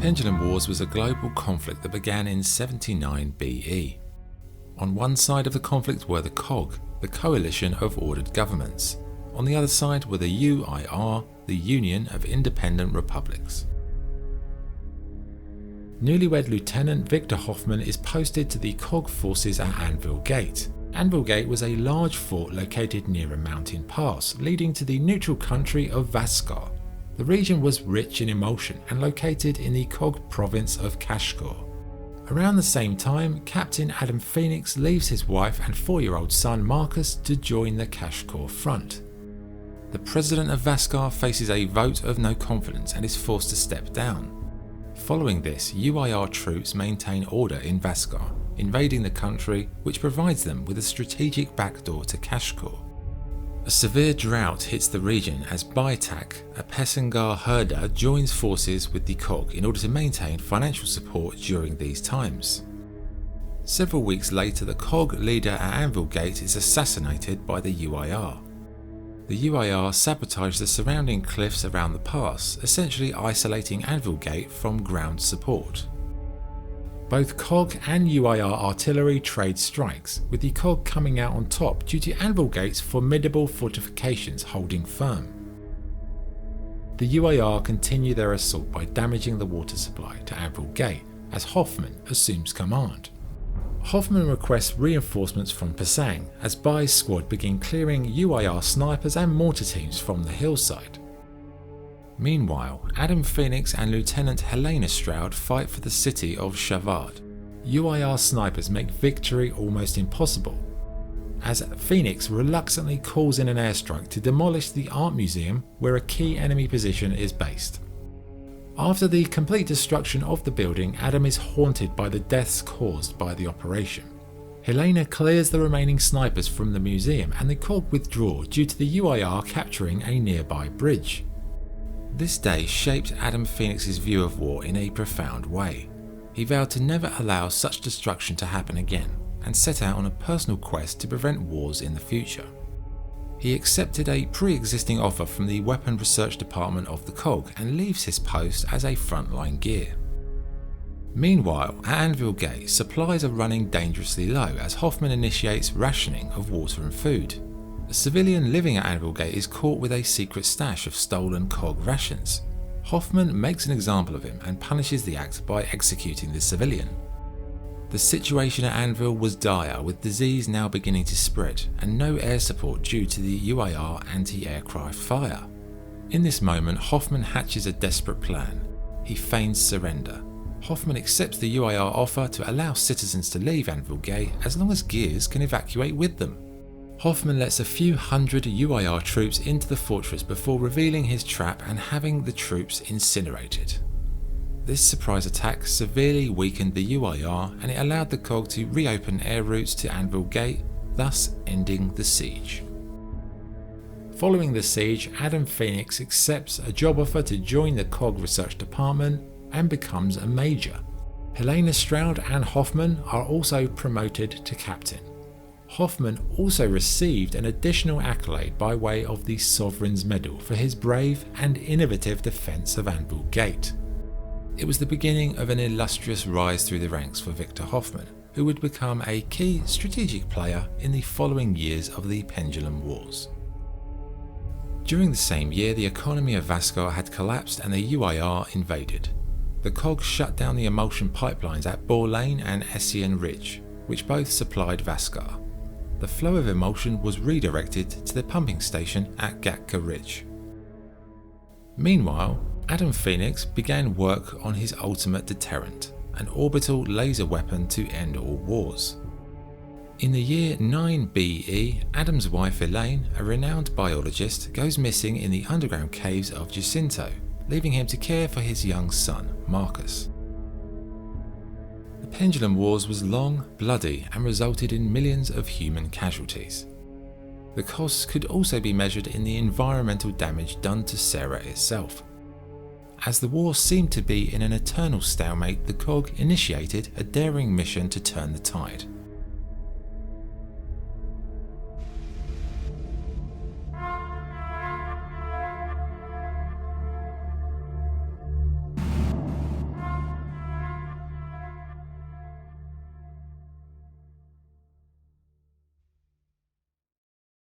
Pendulum Wars was a global conflict that began in 79 BE. On one side of the conflict were the COG, the Coalition of Ordered Governments. On the other side were the UIR, the Union of Independent Republics. Newlywed Lieutenant Victor Hoffman is posted to the COG forces at Anvil Gate. Anvil Gate was a large fort located near a mountain pass, leading to the neutral country of Vaskar. The region was rich in emulsion and located in the COG province of Kashgar. Around the same time, Captain Adam Phoenix leaves his wife and 4-year-old son Marcus to join the Kashgar front. The president of Vaskar faces a vote of no confidence and is forced to step down. Following this, UIR troops maintain order in Vaskar, invading the country, which provides them with a strategic backdoor to Kashgar. A severe drought hits the region as Baitak, a Pessingar herder, joins forces with the COG in order to maintain financial support during these times. Several weeks later, the COG leader at Anvil Gate is assassinated by the UIR. The UIR sabotage the surrounding cliffs around the pass, essentially isolating Anvil Gate from ground support. Both COG and UIR artillery trade strikes, with the COG coming out on top due to Anvil Gate's formidable fortifications holding firm. The UIR continue their assault by damaging the water supply to Anvil Gate as Hoffman assumes command. Hoffman requests reinforcements from Pasang as Bai's squad begin clearing UIR snipers and mortar teams from the hillside. Meanwhile, Adam Phoenix and Lieutenant Helena Stroud fight for the city of Shavad. UIR snipers make victory almost impossible, as Phoenix reluctantly calls in an airstrike to demolish the art museum where a key enemy position is based. After the complete destruction of the building, Adam is haunted by the deaths caused by the operation. Helena clears the remaining snipers from the museum and the COG withdraw due to the UIR capturing a nearby bridge. This day shaped Adam Phoenix's view of war in a profound way. He vowed to never allow such destruction to happen again and set out on a personal quest to prevent wars in the future. He accepted a pre-existing offer from the Weapon Research Department of the COG and leaves his post as a frontline gear. Meanwhile, at Anvil Gate, supplies are running dangerously low as Hoffman initiates rationing of water and food. A civilian living at Anvil Gate is caught with a secret stash of stolen COG rations. Hoffman makes an example of him and punishes the act by executing the civilian. The situation at Anvil was dire, with disease now beginning to spread and no air support due to the UIR anti-aircraft fire. In this moment, Hoffman hatches a desperate plan. He feigns surrender. Hoffman accepts the UIR offer to allow citizens to leave Anvil Gate as long as gears can evacuate with them. Hoffman lets a few hundred UIR troops into the fortress before revealing his trap and having the troops incinerated. This surprise attack severely weakened the UIR and it allowed the COG to reopen air routes to Anvil Gate, thus ending the siege. Following the siege, Adam Phoenix accepts a job offer to join the COG research department and becomes a major. Helena Stroud and Hoffman are also promoted to captain. Hoffman also received an additional accolade by way of the Sovereign's Medal for his brave and innovative defence of Anvil Gate. It was the beginning of an illustrious rise through the ranks for Victor Hoffman, who would become a key strategic player in the following years of the Pendulum Wars. During the same year, the economy of Vaskar had collapsed and the UIR invaded. The COG shut down the emulsion pipelines at Boar Lane and Essian Ridge, which both supplied Vaskar. The flow of emulsion was redirected to the pumping station at Gatka Ridge. Meanwhile, Adam Phoenix began work on his ultimate deterrent, an orbital laser weapon to end all wars. In the year 9 BE, Adam's wife Elaine, a renowned biologist, goes missing in the underground caves of Jacinto, leaving him to care for his young son, Marcus. The Pendulum Wars was long, bloody, and resulted in millions of human casualties. The costs could also be measured in the environmental damage done to Sarah itself. As the war seemed to be in an eternal stalemate, the COG initiated a daring mission to turn the tide.